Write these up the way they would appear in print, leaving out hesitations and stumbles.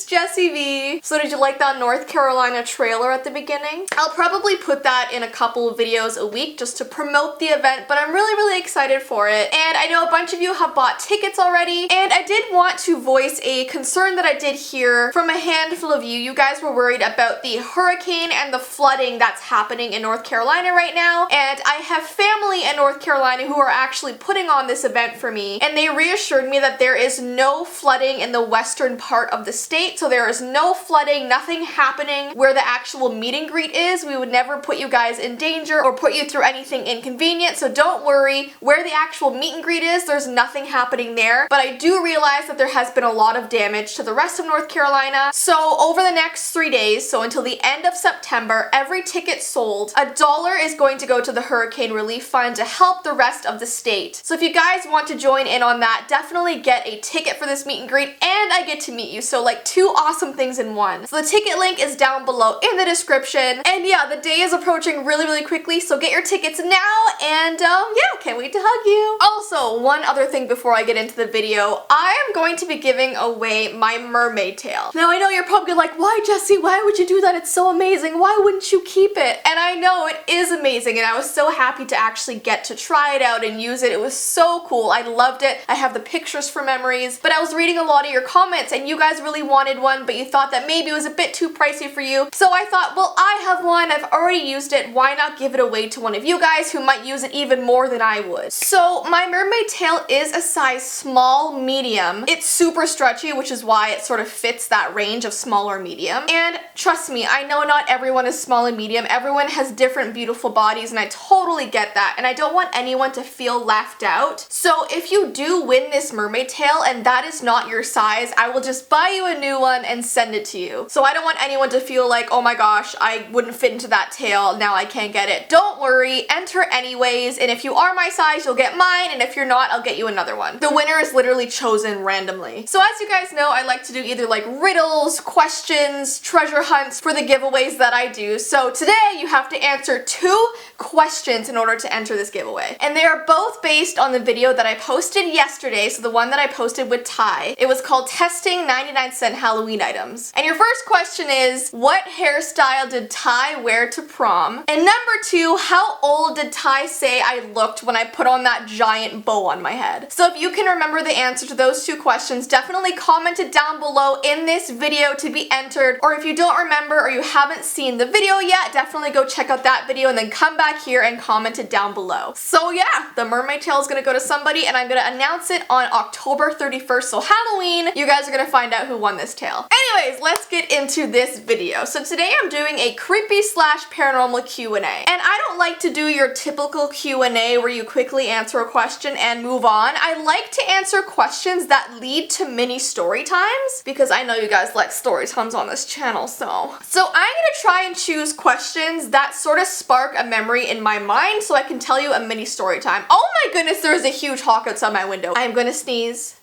Jessii Vee. So did you like that North Carolina trailer at the beginning? I'll probably put that in a couple of videos a week just to promote the event, but I'm really excited for it. And I know a bunch of you have bought tickets already, and I did want to voice a concern that I did hear from a handful of you. You guys were worried about the hurricane and the flooding that's happening in North Carolina right now, and I have family in North Carolina who are actually putting on this event for me, and they reassured me that there is no flooding in the western part of the state, so there is no flooding, nothing happening where the actual meet and greet is. We would never put you guys in danger or put you through anything inconvenient, so don't worry. Where the actual meet and greet is, there's nothing happening there, but I do realize that there has been a lot of damage to the rest of North Carolina. So over the next 3 days, so until the end of September, every ticket sold, $1 is going to go to the Hurricane Relief Fund to help the rest of the state. So if you guys want to join in on that, definitely get a ticket for this meet and greet, and I get to meet you. So like 2 awesome things in one. So the ticket link is down below in the description. And yeah, the day is approaching really quickly, so get your tickets now, and yeah, can't wait to hug you. Also, one other thing before I get into the video, I am going to be giving away my mermaid tail. Now I know you're probably like, why Jessii, why would you do that? It's so amazing. Why wouldn't you keep it? And I know it is amazing, and I was so happy to actually get to try it out and use it. It was so cool. I loved it. I have the pictures for memories, but I was reading a lot of your comments and you guys really wanted one, but you thought that maybe it was a bit too pricey for you. So I thought, well, I have one. I've already used it. Why not give it away to one of you guys who might use it even more than I would? So my mermaid tail is a size small medium. It's super stretchy, which is why it sort of fits that range of small or medium. And trust me, I know not everyone is small and medium. Everyone has different beautiful bodies, and I totally get that. And I don't want anyone to feel left out. So if you do win this mermaid tail and that is not your size, I will just buy you a new one and send it to you. So I don't want anyone to feel like, oh my gosh, I wouldn't fit into that tail, now I can't get it. Don't worry, enter anyways, and if you are my size, you'll get mine, and if you're not, I'll get you another one. The winner is literally chosen randomly. So as you guys know, I like to do either like riddles, questions, treasure hunts for the giveaways that I do. So today you have to answer 2 questions in order to enter this giveaway. And they are both based on the video that I posted yesterday, so the one that I posted with Ty. It was called Testing 99-cent Halloween Items. And your first question is, what hairstyle did Ty wear to prom? And number 2, how old did Ty say I looked when I put on that giant bow on my head? So if you can remember the answer to those 2 questions, definitely comment it down below in this video to be entered. Or if you don't remember or you haven't seen the video yet, definitely go check out that video and then come back here and comment it down below. So yeah, the mermaid tail is gonna go to somebody, and I'm gonna announce it on October 31st, so Halloween. You guys are gonna find out who won this tail. Anyways, let's get into this video. So today I'm doing a creepy / paranormal Q&A. And I don't like to do your typical Q&A where you quickly answer a question and move on. I like to answer questions that lead to mini story times, because I know you guys like story times on this channel, so I'm gonna try and choose questions that sort of spark a memory in my mind so I can tell you a mini story time. Oh my goodness, there's a huge hawk outside my window. I'm gonna sneeze.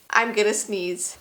I'm gonna sneeze.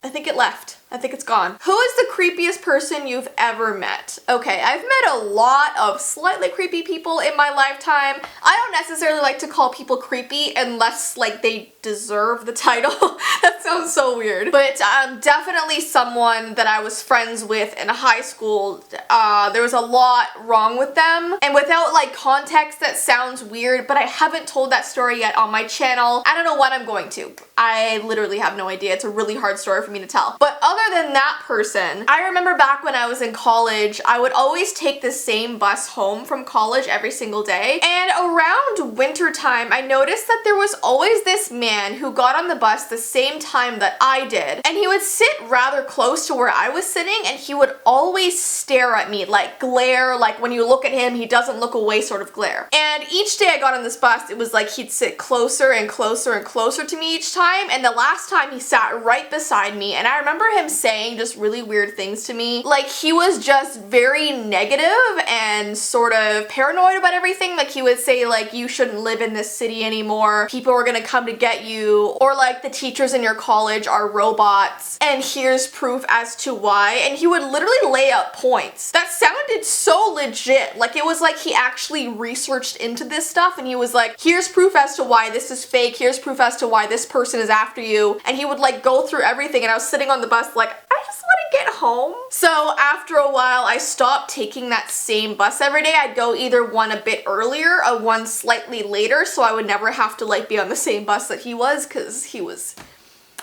I think it left. I think it's gone. Who is the creepiest person you've ever met? Okay, I've met a lot of slightly creepy people in my lifetime. I don't necessarily like to call people creepy unless like they deserve the title. That sounds so weird. But definitely someone that I was friends with in high school. There was a lot wrong with them. And without like context, that sounds weird, but I haven't told that story yet on my channel. I don't know when I'm going to. I literally have no idea. It's a really hard story for me to tell. But other than that person, I remember back when I was in college, I would always take the same bus home from college every single day. And around winter time, I noticed that there was always this man who got on the bus the same time that I did. And he would sit rather close to where I was sitting, and he would always stare at me, like glare, like when you look at him, he doesn't look away sort of glare. And each day I got on this bus, it was like he'd sit closer and closer and closer to me each time. And the last time he sat right beside me, and I remember him saying just really weird things to me. Like, he was just very negative and sort of paranoid about everything. Like, he would say, like, you shouldn't live in this city anymore. People are gonna come to get you. Or, like, the teachers in your college are robots. And here's proof as to why. And he would literally lay out points that sounded so legit. Like, it was like he actually researched into this stuff and he was like, here's proof as to why this is fake. Here's proof as to why this person is after you. And he would like go through everything, and I was sitting on the bus like, I just want to get home. So after a while, I stopped taking that same bus every day. I'd go either one a bit earlier or one slightly later, so I would never have to like be on the same bus that he was, because he was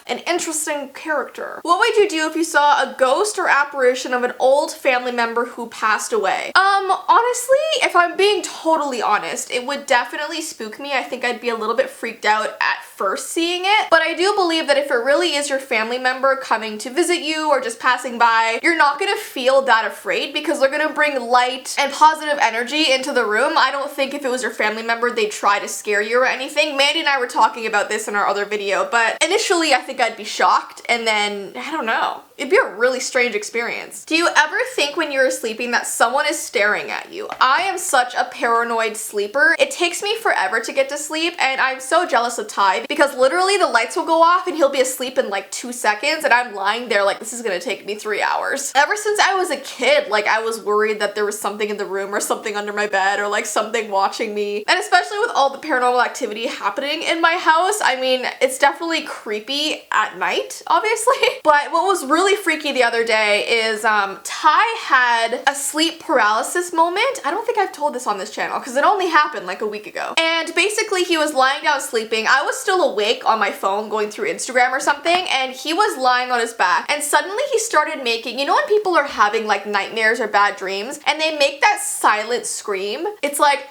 an interesting character. What would you do if you saw a ghost or apparition of an old family member who passed away? Honestly, if I'm being totally honest, it would definitely spook me. I think I'd be a little bit freaked out at first seeing it, but I do believe that if it really is your family member coming to visit you or just passing by, you're not gonna feel that afraid because they're gonna bring light and positive energy into the room. I don't think if it was your family member, they'd try to scare you or anything. Mandy and I were talking about this in our other video, but initially I think I'd be shocked, and then, I don't know. It'd be a really strange experience. Do you ever think when you're sleeping that someone is staring at you? I am such a paranoid sleeper. It takes me forever to get to sleep, and I'm so jealous of Ty because literally the lights will go off and he'll be asleep in like 2 seconds, and I'm lying there like, this is gonna take me 3 hours. Ever since I was a kid, like, I was worried that there was something in the room or something under my bed or like something watching me. And especially with all the paranormal activity happening in my house, I mean, it's definitely creepy at night, obviously. But what was really freaky the other day is Ty had a sleep paralysis moment. I don't think I've told this on this channel because it only happened like a week ago. And basically he was lying down sleeping. I was still awake on my phone going through Instagram or something, and he was lying on his back, and suddenly he started making, you know when people are having like nightmares or bad dreams and they make that silent scream? It's like,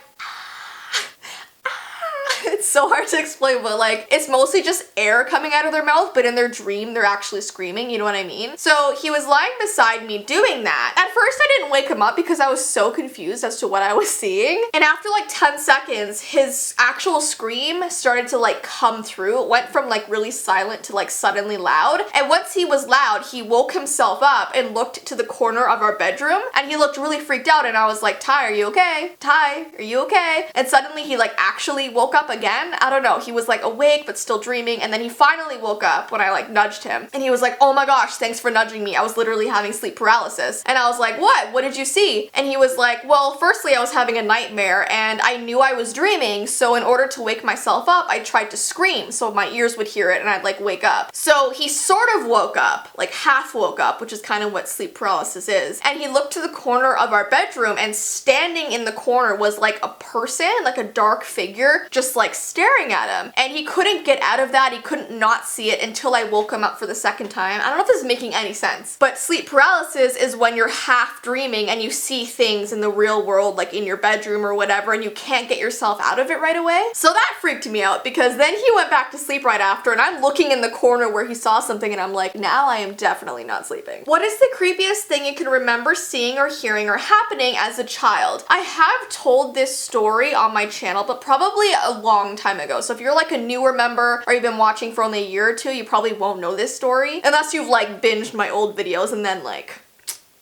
it's so hard to explain, but like, it's mostly just air coming out of their mouth, but in their dream, they're actually screaming, you know what I mean? So he was lying beside me doing that. At first, I didn't wake him up because I was so confused as to what I was seeing. And after like 10 seconds, his actual scream started to like come through. It went from like really silent to like suddenly loud. And once he was loud, he woke himself up and looked to the corner of our bedroom, and he looked really freaked out, and I was like, Ty, are you okay? Ty, are you okay? And suddenly he like actually woke up again. I don't know, he was like awake but still dreaming, and then he finally woke up when I like nudged him, and he was like, oh my gosh, thanks for nudging me, I was literally having sleep paralysis. And I was like, what did you see? And he was like, well, firstly I was having a nightmare and I knew I was dreaming, so in order to wake myself up I tried to scream so my ears would hear it and I'd like wake up. So he sort of woke up, like half woke up, which is kind of what sleep paralysis is, and he looked to the corner of our bedroom, and standing in the corner was like a person, like a dark figure, just like staring at him, and he couldn't get out of that. He couldn't not see it until I woke him up for the second time. I don't know if this is making any sense, but sleep paralysis is when you're half dreaming and you see things in the real world, like in your bedroom or whatever, and you can't get yourself out of it right away. So that freaked me out because then he went back to sleep right after, and I'm looking in the corner where he saw something, and I'm like, now I am definitely not sleeping. What is the creepiest thing you can remember seeing or hearing or happening as a child? I have told this story on my channel, but probably a long time ago. So if you're like a newer member or you've been watching for only a year or two, you probably won't know this story unless you've like binged my old videos and then like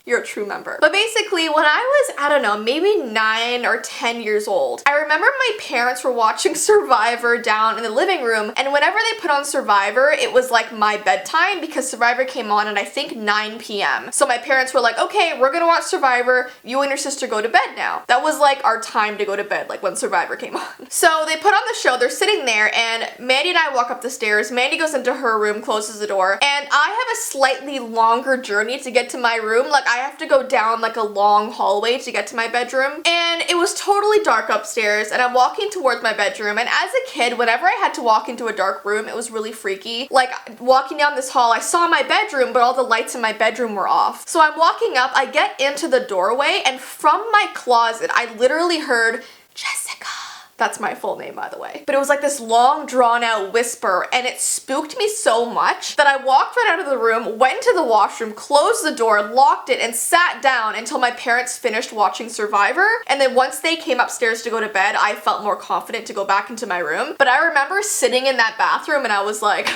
you're a true member. But basically, when I was, I don't know, maybe 9 or 10 years old, I remember my parents were watching Survivor down in the living room, and whenever they put on Survivor, it was like my bedtime because Survivor came on at I think 9 p.m. So my parents were like, okay, we're gonna watch Survivor, you and your sister go to bed now. That was like our time to go to bed, like when Survivor came on. So they put on the show, they're sitting there, and Mandy and I walk up the stairs. Mandy goes into her room, closes the door, and I have a slightly longer journey to get to my room. Like, I have to go down like a long hallway to get to my bedroom, and it was totally dark upstairs, and I'm walking towards my bedroom, and as a kid, whenever I had to walk into a dark room, it was really freaky. Like, walking down this hall, I saw my bedroom, but all the lights in my bedroom were off. So I'm walking up, I get into the doorway, and from my closet, I literally heard, Jessica. That's my full name, by the way. But it was like this long, drawn-out whisper, and it spooked me so much that I walked right out of the room, went to the washroom, closed the door, locked it, and sat down until my parents finished watching Survivor. And then once they came upstairs to go to bed, I felt more confident to go back into my room. But I remember sitting in that bathroom, and I was like,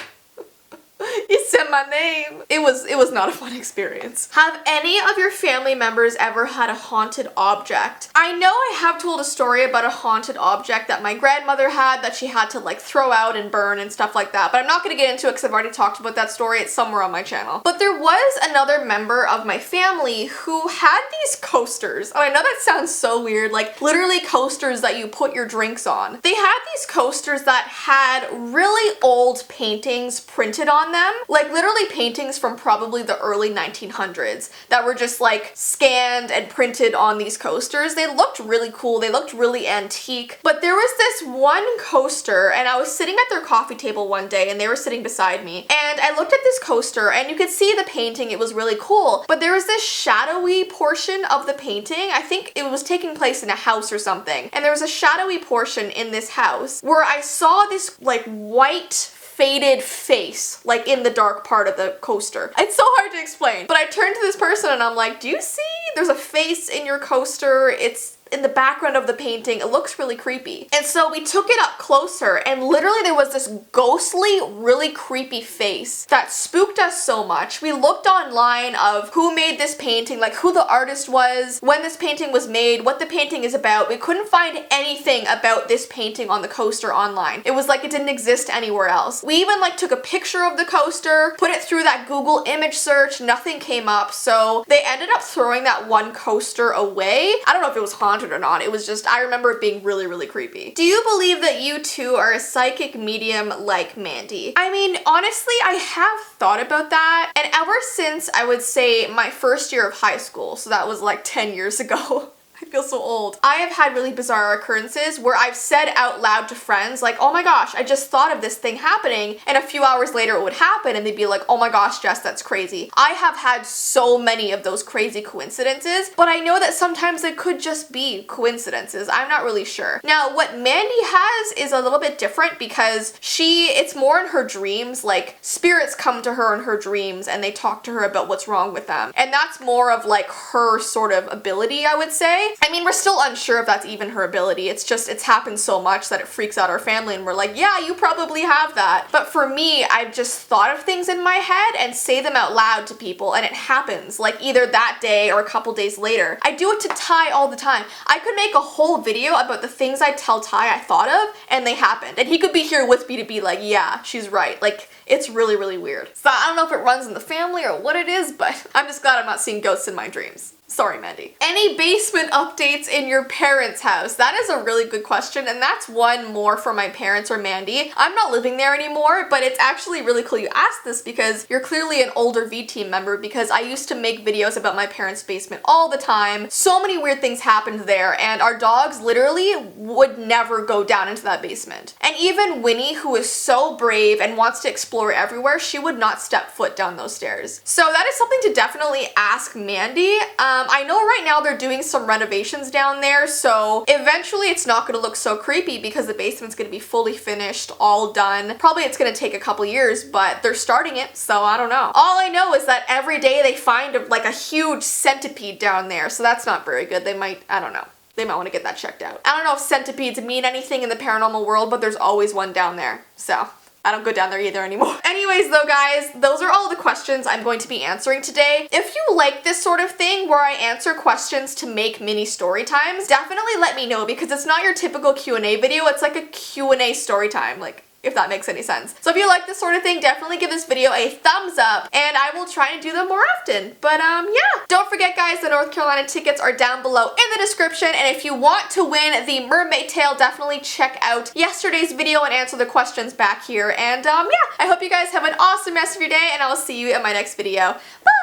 You said my name. It was not a fun experience. Have any of your family members ever had a haunted object? I know I have told a story about a haunted object that my grandmother had that she had to like throw out and burn and stuff like that, but I'm not going to get into it because I've already talked about that story. It's somewhere on my channel. But there was another member of my family who had these coasters. Oh, I know that sounds so weird, like literally coasters that you put your drinks on. They had these coasters that had really old paintings printed on them, like literally paintings from probably the early 1900s that were just like scanned and printed on these coasters. They looked really cool, they looked really antique, but there was this one coaster and I was sitting at their coffee table one day and they were sitting beside me and I looked at this coaster and you could see the painting, it was really cool, but there was this shadowy portion of the painting. I think it was taking place in a house or something, and there was a shadowy portion in this house where I saw this like white faded face like in the dark part of the coaster. It's so hard to explain, but I turned to this person and I'm like, do you see there's a face in your coaster? It's in the background of the painting. It looks really creepy. And so we took it up closer and literally there was this ghostly, really creepy face that spooked us so much. We looked online of who made this painting, like who the artist was, when this painting was made, what the painting is about. We couldn't find anything about this painting on the coaster online. It was like it didn't exist anywhere else. We even like took a picture of the coaster, put it through that Google image search, nothing came up. So they ended up throwing that one coaster away. I don't know if it was haunted or not. It was just, I remember it being really, really creepy. Do you believe that you too are a psychic medium like Mandy? I mean, honestly, I have thought about that. And ever since I would say my first year of high school, so that was like 10 years ago, I feel so old. I have had really bizarre occurrences where I've said out loud to friends like, oh my gosh, I just thought of this thing happening, and a few hours later it would happen and they'd be like, oh my gosh, Jess, that's crazy. I have had so many of those crazy coincidences, but I know that sometimes it could just be coincidences. I'm not really sure. Now, what Mandy has is a little bit different because it's more in her dreams, like spirits come to her in her dreams and they talk to her about what's wrong with them. And that's more of like her sort of ability, I would say. I mean, we're still unsure if that's even her ability. It's just, it's happened so much that it freaks out our family and we're like, yeah, you probably have that. But for me, I've just thought of things in my head and say them out loud to people and it happens, like either that day or a couple days later. I do it to Ty all the time. I could make a whole video about the things I tell Ty I thought of and they happened. And he could be here with me to be like, yeah, she's right. Like, it's really, really weird. So I don't know if it runs in the family or what it is, but I'm just glad I'm not seeing ghosts in my dreams. Sorry, Mandy. Any basement updates in your parents' house? That is a really good question, and that's one more for my parents or Mandy. I'm not living there anymore, but it's actually really cool you asked this because you're clearly an older V team member, because I used to make videos about my parents' basement all the time. So many weird things happened there, and our dogs literally would never go down into that basement. And even Winnie, who is so brave and wants to explore everywhere, she would not step foot down those stairs. So that is something to definitely ask Mandy. I know right now they're doing some renovations down there, so eventually it's not going to look so creepy because the basement's going to be fully finished, all done. Probably it's going to take a couple years, but they're starting it, so I don't know. All I know is that every day they find like a huge centipede down there, so that's not very good. They might, I don't know. They might want to get that checked out. I don't know if centipedes mean anything in the paranormal world, but there's always one down there, so I don't go down there either anymore. Anyways though guys, those are all the questions I'm going to be answering today. If you like this sort of thing where I answer questions to make mini story times, definitely let me know because it's not your typical Q&A video, it's like a Q&A story time, like if that makes any sense. So if you like this sort of thing, definitely give this video a thumbs up and I will try and do them more often. But yeah. Don't forget guys, the North Carolina tickets are down below in the description, and if you want to win the mermaid tail, definitely check out yesterday's video and answer the questions back here. And yeah, I hope you guys have an awesome rest of your day and I will see you in my next video. Bye!